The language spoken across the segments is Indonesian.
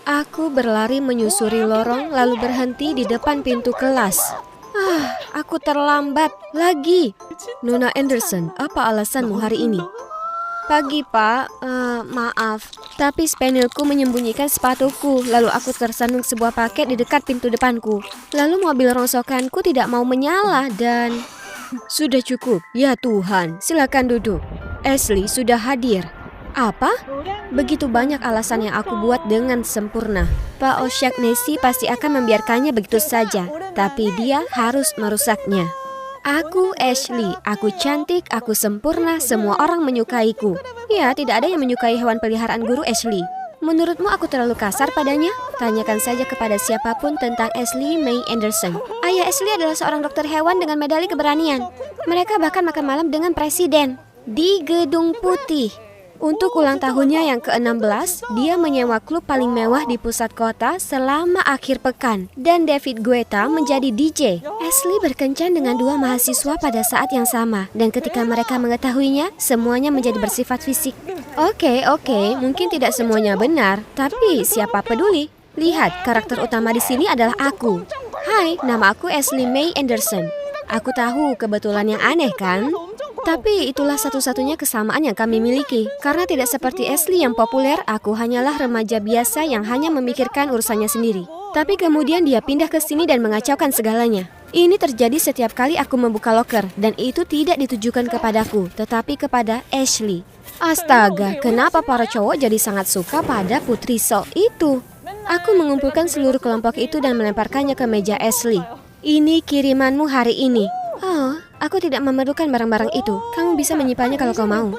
Aku berlari menyusuri lorong lalu berhenti di depan pintu kelas. Aku terlambat lagi. Nona Anderson, apa alasanmu hari ini? Pagi, Pak. Maaf. Tapi spanielku menyembunyikan sepatuku. Lalu aku tersandung sebuah paket di dekat pintu depanku. Lalu mobil rongsokanku tidak mau menyala dan... Sudah cukup. Ya Tuhan, silakan duduk. Ashley sudah hadir. Apa? Begitu banyak alasan yang aku buat dengan sempurna. Pak O'Shaughnessy pasti akan membiarkannya begitu saja. Tapi dia harus merusaknya. Aku Ashley, aku cantik, aku sempurna, semua orang menyukaiku. Ya, tidak ada yang menyukai hewan peliharaan guru Ashley. Menurutmu aku terlalu kasar padanya? Tanyakan saja kepada siapapun tentang Ashley May Anderson. Ayah Ashley adalah seorang dokter hewan dengan medali keberanian. Mereka bahkan makan malam dengan presiden di Gedung Putih. Untuk ulang tahunnya yang ke-16, dia menyewa klub paling mewah di pusat kota selama akhir pekan. Dan David Guetta menjadi DJ. Ashley berkencan dengan dua mahasiswa pada saat yang sama. Dan ketika mereka mengetahuinya, semuanya menjadi bersifat fisik. Oke, mungkin tidak semuanya benar. Tapi siapa peduli? Lihat, karakter utama di sini adalah aku. Hai, nama aku Ashley May Anderson. Aku tahu kebetulan yang aneh kan? Tapi itulah satu-satunya kesamaan yang kami miliki. Karena tidak seperti Ashley yang populer, aku hanyalah remaja biasa yang hanya memikirkan urusannya sendiri. Tapi kemudian dia pindah ke sini dan mengacaukan segalanya. Ini terjadi setiap kali aku membuka loker, dan itu tidak ditujukan kepadaku, tetapi kepada Ashley. Astaga, kenapa para cowok jadi sangat suka pada Putri Sol itu? Aku mengumpulkan seluruh kelompok itu dan melemparkannya ke meja Ashley. Ini kirimanmu hari ini. Oh, aku tidak memerlukan barang-barang itu. Kamu bisa menyimpannya kalau kau mau.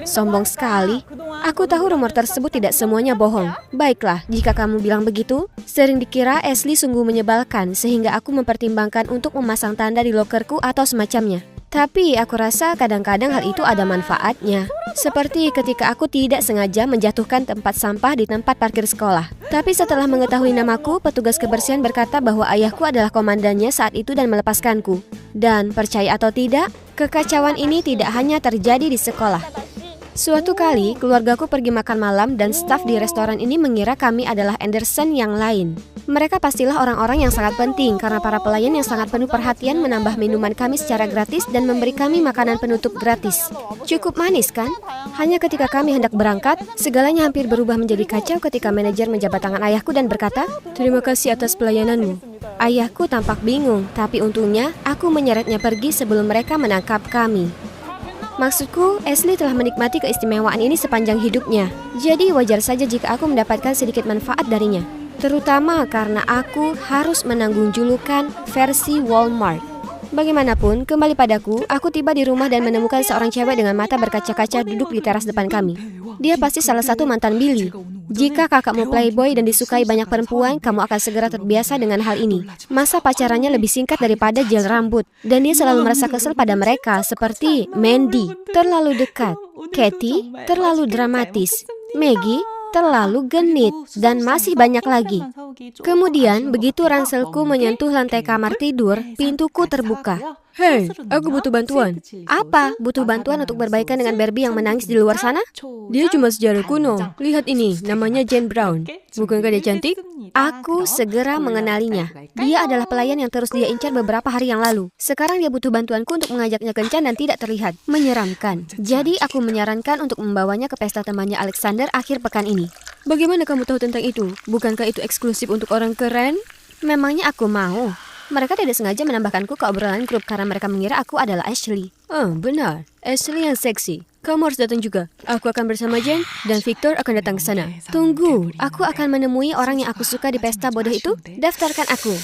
Sombong sekali. Aku tahu rumor tersebut tidak semuanya bohong. Baiklah, jika kamu bilang begitu. Sering dikira Ashley sungguh menyebalkan, sehingga aku mempertimbangkan untuk memasang tanda di lokerku atau semacamnya. Tapi aku rasa kadang-kadang hal itu ada manfaatnya. Seperti ketika aku tidak sengaja menjatuhkan tempat sampah di tempat parkir sekolah. Tapi setelah mengetahui namaku, petugas kebersihan berkata bahwa ayahku adalah komandannya saat itu dan melepaskanku. Dan percaya atau tidak, kekacauan ini tidak hanya terjadi di sekolah. Suatu kali, keluargaku pergi makan malam dan staf di restoran ini mengira kami adalah Anderson yang lain. Mereka pastilah orang-orang yang sangat penting karena para pelayan yang sangat penuh perhatian menambah minuman kami secara gratis dan memberi kami makanan penutup gratis. Cukup manis kan? Hanya ketika kami hendak berangkat, segalanya hampir berubah menjadi kacau ketika manajer menjabat tangan ayahku dan berkata, "Terima kasih atas pelayananmu." Ayahku tampak bingung, tapi untungnya aku menyeretnya pergi sebelum mereka menangkap kami. Maksudku, Ashley telah menikmati keistimewaan ini sepanjang hidupnya. Jadi wajar saja jika aku mendapatkan sedikit manfaat darinya. Terutama karena aku harus menanggung julukan versi Walmart. Bagaimanapun, kembali padaku, aku tiba di rumah dan menemukan seorang cewek dengan mata berkaca-kaca duduk di teras depan kami. Dia pasti salah satu mantan Billy. Jika kakakmu playboy dan disukai banyak perempuan, kamu akan segera terbiasa dengan hal ini. Masa pacarannya lebih singkat daripada gel rambut. Dan dia selalu merasa kesel pada mereka, seperti Mandy, terlalu dekat. Katie, terlalu dramatis. Maggie, terlalu genit, dan masih banyak lagi. Kemudian, begitu ranselku menyentuh lantai kamar tidur, pintuku terbuka. Hei, aku butuh bantuan. Apa? Butuh bantuan untuk berbaikan dengan Barbie yang menangis di luar sana? Dia cuma sejarah kuno. Lihat ini, namanya Jane Brown. Bukankah dia cantik? Aku segera mengenalinya. Dia adalah pelayan yang terus dia incar beberapa hari yang lalu. Sekarang dia butuh bantuanku untuk mengajaknya kencan dan tidak terlihat. Menyeramkan. Jadi aku menyarankan untuk membawanya ke pesta temannya Alexander akhir pekan ini. Bagaimana kamu tahu tentang itu? Bukankah itu eksklusif untuk orang keren? Memangnya aku mau? Mereka tidak sengaja menambahkanku ke obrolan grup karena mereka mengira aku adalah Ashley. Oh, benar. Ashley yang seksi. Kamu harus datang juga. Aku akan bersama Jen dan Victor akan datang ke sana. Tunggu, aku akan menemui orang yang aku suka di pesta bodoh itu. Daftarkan aku.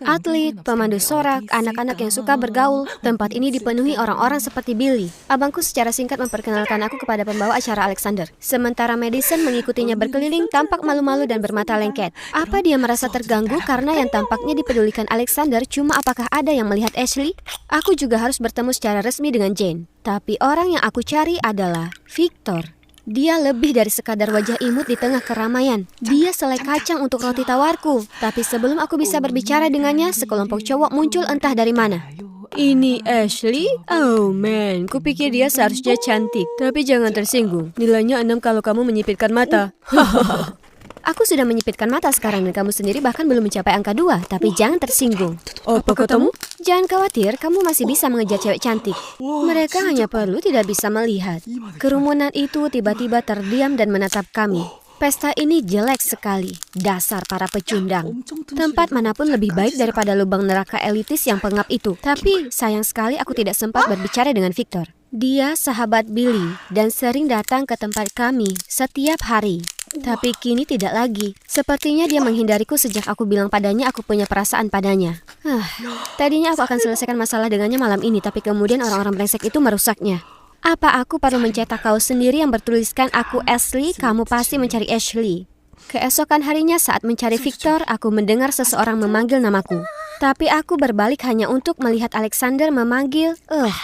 Atlet, pemandu sorak, anak-anak yang suka bergaul. Tempat ini dipenuhi orang-orang seperti Billy. Abangku secara singkat memperkenalkan aku kepada pembawa acara Alexander. Sementara Madison mengikutinya berkeliling tampak malu-malu dan bermata lengket. Apa dia merasa terganggu karena yang tampaknya dipedulikan Alexander cuma apakah ada yang melihat Ashley? Aku juga harus bertemu secara resmi dengan Jane. Tapi orang yang aku cari adalah Victor. Dia lebih dari sekadar wajah imut di tengah keramaian. Dia selai kacang untuk roti tawarku. Tapi sebelum aku bisa berbicara dengannya, sekelompok cowok muncul entah dari mana. Ini Ashley? Oh man, kupikir dia seharusnya cantik. Tapi jangan tersinggung. Nilainya 6 kalau kamu menyipitkan mata. Aku sudah menyipitkan mata sekarang dan kamu sendiri bahkan belum mencapai angka 2. Tapi jangan tersinggung. Apa katamu? Jangan khawatir, kamu masih bisa mengejar cewek cantik. Mereka hanya perlu tidak bisa melihat. Kerumunan itu tiba-tiba terdiam dan menatap kami. Pesta ini jelek sekali. Dasar para pecundang. Tempat manapun lebih baik daripada lubang neraka elitis yang pengap itu. Tapi sayang sekali aku tidak sempat berbicara dengan Victor. Dia sahabat Billy dan sering datang ke tempat kami setiap hari. Tapi kini tidak lagi. Sepertinya dia menghindariku sejak aku bilang padanya aku punya perasaan padanya. Tadinya aku akan selesaikan masalah dengannya malam ini, tapi kemudian orang-orang brengsek itu merusaknya. Apa aku perlu mencetak kaos sendiri yang bertuliskan aku Ashley, kamu pasti mencari Ashley. Keesokan harinya saat mencari Victor, aku mendengar seseorang memanggil namaku. Tapi aku berbalik hanya untuk melihat Alexander memanggil,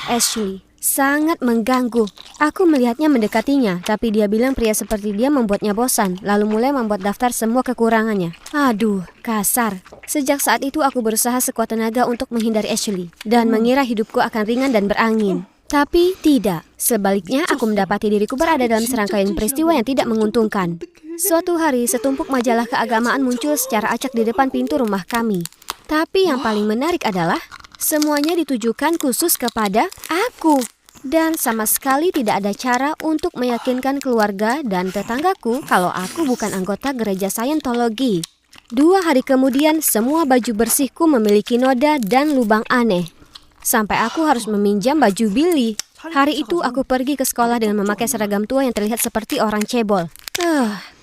Ashley. Sangat mengganggu. Aku melihatnya mendekatinya, tapi dia bilang pria seperti dia membuatnya bosan, lalu mulai membuat daftar semua kekurangannya. Aduh, kasar. Sejak saat itu aku berusaha sekuat tenaga untuk menghindari Ashley, dan mengira hidupku akan ringan dan berangin. Tapi tidak. Sebaliknya, aku mendapati diriku berada dalam serangkaian peristiwa yang tidak menguntungkan. Suatu hari, setumpuk majalah keagamaan muncul secara acak di depan pintu rumah kami. Tapi yang paling menarik adalah semuanya ditujukan khusus kepada aku. Dan sama sekali tidak ada cara untuk meyakinkan keluarga dan tetanggaku kalau aku bukan anggota gereja Scientology. 2 hari kemudian, semua baju bersihku memiliki noda dan lubang aneh. Sampai aku harus meminjam baju Billy. Hari itu aku pergi ke sekolah dengan memakai seragam tua yang terlihat seperti orang cebol.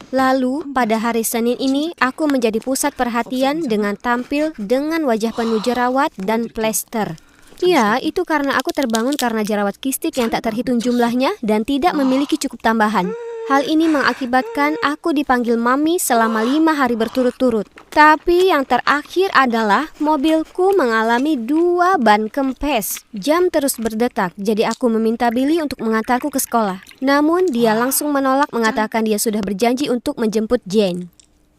Lalu pada hari Senin ini aku menjadi pusat perhatian dengan tampil dengan wajah penuh jerawat dan plester. Ya, itu karena aku terbangun karena jerawat kistik yang tak terhitung jumlahnya dan tidak memiliki cukup tambahan. Hal ini mengakibatkan aku dipanggil mami selama 5 hari berturut-turut. Tapi yang terakhir adalah mobilku mengalami 2 ban kempes. Jam terus berdetak, jadi aku meminta Billy untuk mengantarku ke sekolah. Namun dia langsung menolak, mengatakan dia sudah berjanji untuk menjemput Jane.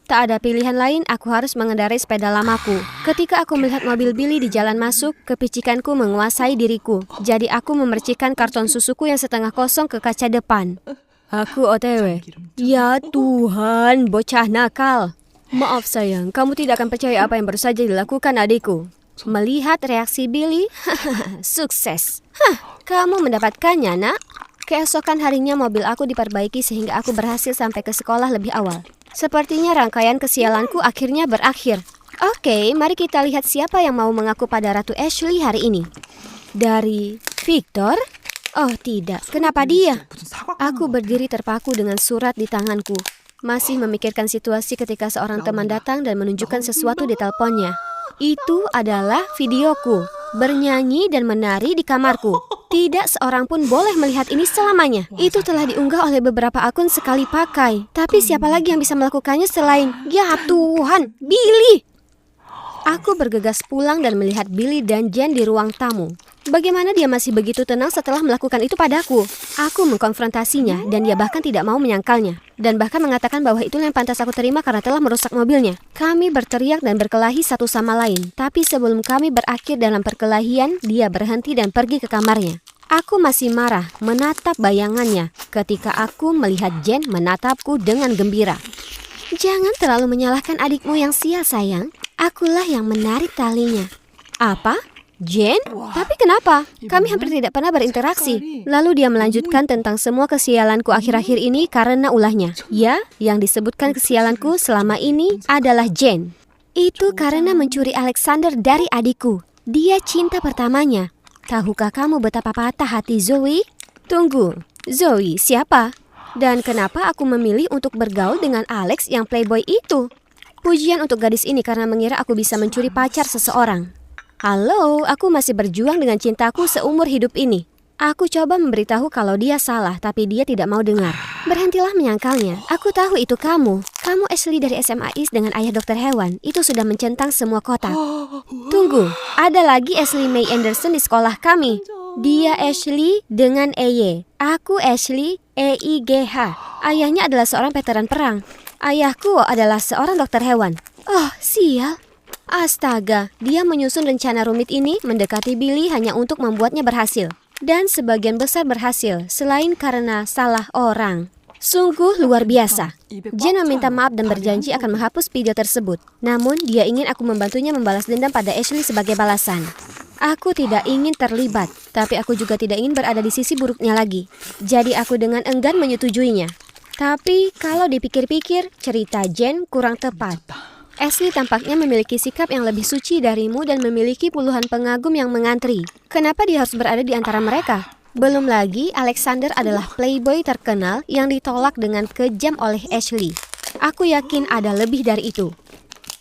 Tak ada pilihan lain, aku harus mengendarai sepeda lamaku. Ketika aku melihat mobil Billy di jalan masuk, kepicikanku menguasai diriku. Jadi aku memercikan karton susuku yang setengah kosong ke kaca depan. Aku OTW. Ya Tuhan, bocah nakal. Maaf sayang, kamu tidak akan percaya apa yang baru saja dilakukan adikku. Melihat reaksi Billy, sukses. Kamu mendapatkannya, nak? Keesokan harinya mobil aku diperbaiki sehingga aku berhasil sampai ke sekolah lebih awal. Sepertinya rangkaian kesialanku akhirnya berakhir. Oke, mari kita lihat siapa yang mau mengaku pada Ratu Ashley hari ini. Dari Victor? Oh tidak, kenapa dia? Aku berdiri terpaku dengan surat di tanganku. Masih memikirkan situasi ketika seorang teman datang dan menunjukkan sesuatu di teleponnya. Itu adalah videoku, bernyanyi dan menari di kamarku. Tidak seorang pun boleh melihat ini selamanya. Itu telah diunggah oleh beberapa akun sekali pakai. Tapi siapa lagi yang bisa melakukannya selain, ya Tuhan, Billy? Aku bergegas pulang dan melihat Billy dan Jen di ruang tamu. Bagaimana dia masih begitu tenang setelah melakukan itu padaku? Aku mengkonfrontasinya dan dia bahkan tidak mau menyangkalnya. Dan bahkan mengatakan bahwa itulah yang pantas aku terima karena telah merusak mobilnya. Kami berteriak dan berkelahi satu sama lain. Tapi sebelum kami berakhir dalam perkelahian, dia berhenti dan pergi ke kamarnya. Aku masih marah menatap bayangannya ketika aku melihat Jen menatapku dengan gembira. Jangan terlalu menyalahkan adikmu yang sia, sayang. Akulah yang menarik talinya. Apa? Jen? Tapi kenapa? Kami hampir tidak pernah berinteraksi. Lalu dia melanjutkan tentang semua kesialanku akhir-akhir ini karena ulahnya. Ya, yang disebutkan kesialanku selama ini adalah Jen. Itu karena mencuri Alexander dari adikku. Dia cinta pertamanya. Tahukah kamu betapa patah hati Zoe? Tunggu, Zoe siapa? Dan kenapa aku memilih untuk bergaul dengan Alex yang playboy itu? Pujian untuk gadis ini karena mengira aku bisa mencuri pacar seseorang. Halo, aku masih berjuang dengan cintaku seumur hidup ini. Aku coba memberitahu kalau dia salah, tapi dia tidak mau dengar. Berhentilah menyangkalnya. Aku tahu itu kamu. Kamu Ashley dari SMA East dengan ayah dokter hewan. Itu sudah mencentang semua kotak. Tunggu, ada lagi Ashley May Anderson di sekolah kami. Dia Ashley dengan EY. Aku Ashley EIGH. Ayahnya adalah seorang veteran perang. Ayahku adalah seorang dokter hewan. Oh, sial. Astaga, dia menyusun rencana rumit ini mendekati Billy hanya untuk membuatnya berhasil. Dan sebagian besar berhasil, selain karena salah orang. Sungguh luar biasa. Jen meminta maaf dan berjanji akan menghapus video tersebut. Namun, dia ingin aku membantunya membalas dendam pada Ashley sebagai balasan. Aku tidak ingin terlibat, tapi aku juga tidak ingin berada di sisi buruknya lagi. Jadi aku dengan enggan menyetujuinya. Tapi kalau dipikir-pikir, cerita Jen kurang tepat. Ashley tampaknya memiliki sikap yang lebih suci darimu dan memiliki puluhan pengagum yang mengantri. Kenapa dia harus berada di antara mereka? Belum lagi, Alexander adalah playboy terkenal yang ditolak dengan kejam oleh Ashley. Aku yakin ada lebih dari itu.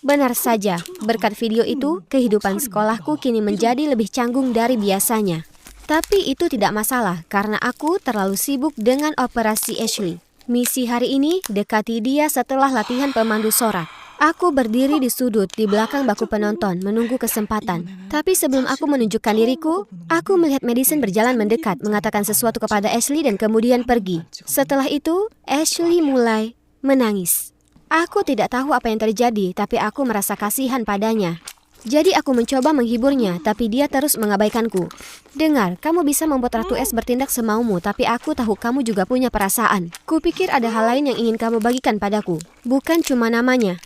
Benar saja, berkat video itu, kehidupan sekolahku kini menjadi lebih canggung dari biasanya. Tapi itu tidak masalah, karena aku terlalu sibuk dengan operasi Ashley. Misi hari ini, dekati dia setelah latihan pemandu sorak. Aku berdiri di sudut di belakang baku penonton menunggu kesempatan. Tapi sebelum aku menunjukkan diriku, aku melihat Madison berjalan mendekat, mengatakan sesuatu kepada Ashley dan kemudian pergi. Setelah itu, Ashley mulai menangis. Aku tidak tahu apa yang terjadi, tapi aku merasa kasihan padanya. Jadi aku mencoba menghiburnya, tapi dia terus mengabaikanku. Dengar, kamu bisa membuat Ratu S bertindak semaumu, tapi aku tahu kamu juga punya perasaan. Kupikir ada hal lain yang ingin kamu bagikan padaku, bukan cuma namanya.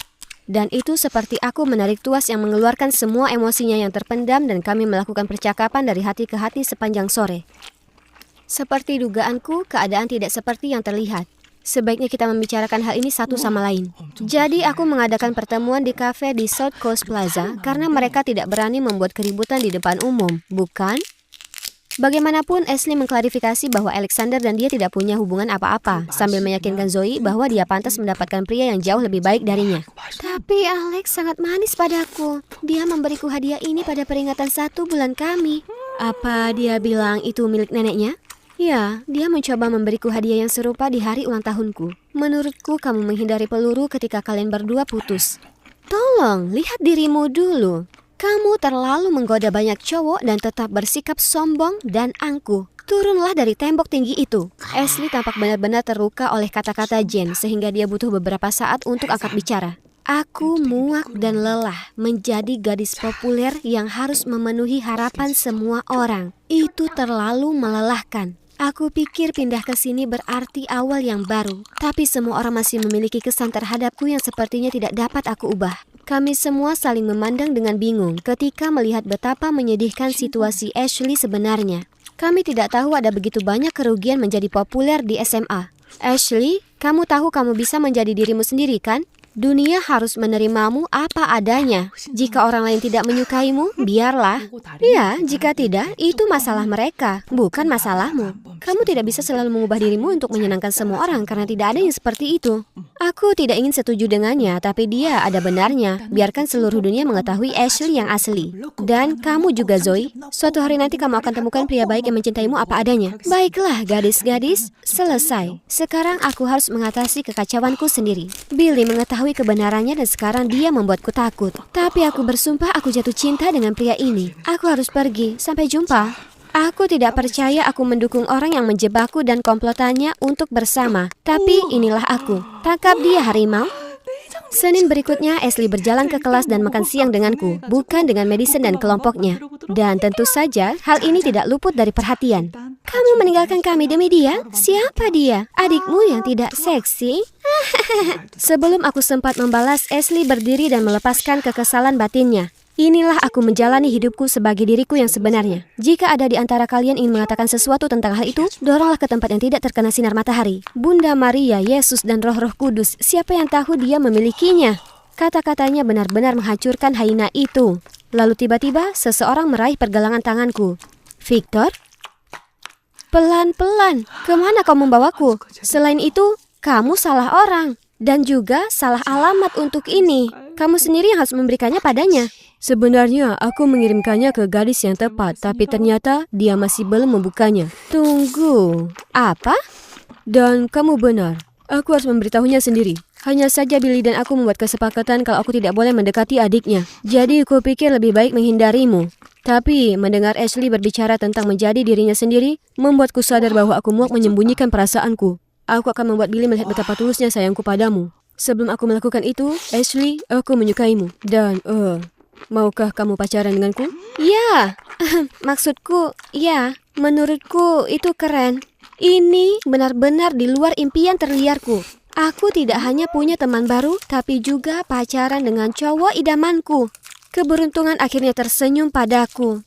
Dan itu seperti aku menarik tuas yang mengeluarkan semua emosinya yang terpendam dan kami melakukan percakapan dari hati ke hati sepanjang sore. Seperti dugaanku, keadaan tidak seperti yang terlihat. Sebaiknya kita membicarakan hal ini satu sama lain. Jadi aku mengadakan pertemuan di kafe di South Coast Plaza karena mereka tidak berani membuat keributan di depan umum, bukan? Bagaimanapun, Ashley mengklarifikasi bahwa Alexander dan dia tidak punya hubungan apa-apa, sambil meyakinkan Zoe bahwa dia pantas mendapatkan pria yang jauh lebih baik darinya. Tapi Alex sangat manis padaku. Dia memberiku hadiah ini pada peringatan 1 bulan kami. Apa dia bilang itu milik neneknya? Ya, dia mencoba memberiku hadiah yang serupa di hari ulang tahunku. Menurutku, kamu menghindari peluru ketika kalian berdua putus. Tolong, lihat dirimu dulu. Kamu terlalu menggoda banyak cowok dan tetap bersikap sombong dan angkuh. Turunlah dari tembok tinggi itu. Ashley tampak benar-benar terluka oleh kata-kata Jen sehingga dia butuh beberapa saat untuk angkat bicara. Aku muak dan lelah menjadi gadis populer yang harus memenuhi harapan semua orang. Itu terlalu melelahkan. Aku pikir pindah ke sini berarti awal yang baru. Tapi semua orang masih memiliki kesan terhadapku yang sepertinya tidak dapat aku ubah. Kami semua saling memandang dengan bingung ketika melihat betapa menyedihkan situasi Ashley sebenarnya. Kami tidak tahu ada begitu banyak kerugian menjadi populer di SMA. Ashley, kamu tahu kamu bisa menjadi dirimu sendiri kan? Dunia harus menerimamu apa adanya. Jika orang lain tidak menyukaimu, biarlah. Ya, jika tidak, itu masalah mereka, bukan masalahmu. Kamu tidak bisa selalu mengubah dirimu untuk menyenangkan semua orang karena tidak ada yang seperti itu. Aku tidak ingin setuju dengannya, tapi dia ada benarnya. Biarkan seluruh dunia mengetahui Ashley yang asli. Dan kamu juga, Zoe. Suatu hari nanti kamu akan temukan pria baik yang mencintaimu apa adanya. Baiklah, gadis-gadis, selesai. Sekarang aku harus mengatasi kekacauanku sendiri. Billy mengetahui kebenarannya dan sekarang dia membuatku takut. Tapi aku bersumpah aku jatuh cinta dengan pria ini. Aku harus pergi. Sampai jumpa. Aku tidak percaya aku mendukung orang yang menjebakku dan komplotannya untuk bersama. Tapi inilah aku. Tangkap dia, harimau. Senin berikutnya, Ashley berjalan ke kelas dan makan siang denganku, bukan dengan Madison dan kelompoknya. Dan tentu saja, hal ini tidak luput dari perhatian. Kamu meninggalkan kami demi dia? Siapa dia? Adikmu yang tidak seksi? Sebelum aku sempat membalas, Ashley berdiri dan melepaskan kekesalan batinnya. Inilah aku menjalani hidupku sebagai diriku yang sebenarnya. Jika ada di antara kalian ingin mengatakan sesuatu tentang hal itu, doronglah ke tempat yang tidak terkena sinar matahari. Bunda Maria, Yesus, dan Roh-Roh Kudus, siapa yang tahu dia memilikinya? Kata-katanya benar-benar menghancurkan hyena itu. Lalu tiba-tiba, seseorang meraih pergelangan tanganku. Victor? Pelan-pelan, kemana kau membawaku? Selain itu, kamu salah orang. Dan juga salah alamat untuk ini. Kamu sendiri yang harus memberikannya padanya. Sebenarnya aku mengirimkannya ke gadis yang tepat, tapi ternyata dia masih belum membukanya. Tunggu, apa? Dan kamu benar, aku harus memberitahunya sendiri. Hanya saja Billy dan aku membuat kesepakatan kalau aku tidak boleh mendekati adiknya. Jadi aku pikir lebih baik menghindarimu. Tapi mendengar Ashley berbicara tentang menjadi dirinya sendiri, membuatku sadar bahwa aku muak menyembunyikan perasaanku. Aku akan membuat Billy melihat betapa tulusnya sayangku padamu. Sebelum aku melakukan itu, Ashley, aku menyukaimu. Dan, maukah kamu pacaran denganku? Ya, maksudku, ya, menurutku itu keren. Ini benar-benar di luar impian terliarku. Aku tidak hanya punya teman baru, tapi juga pacaran dengan cowok idamanku. Keberuntungan akhirnya tersenyum padaku.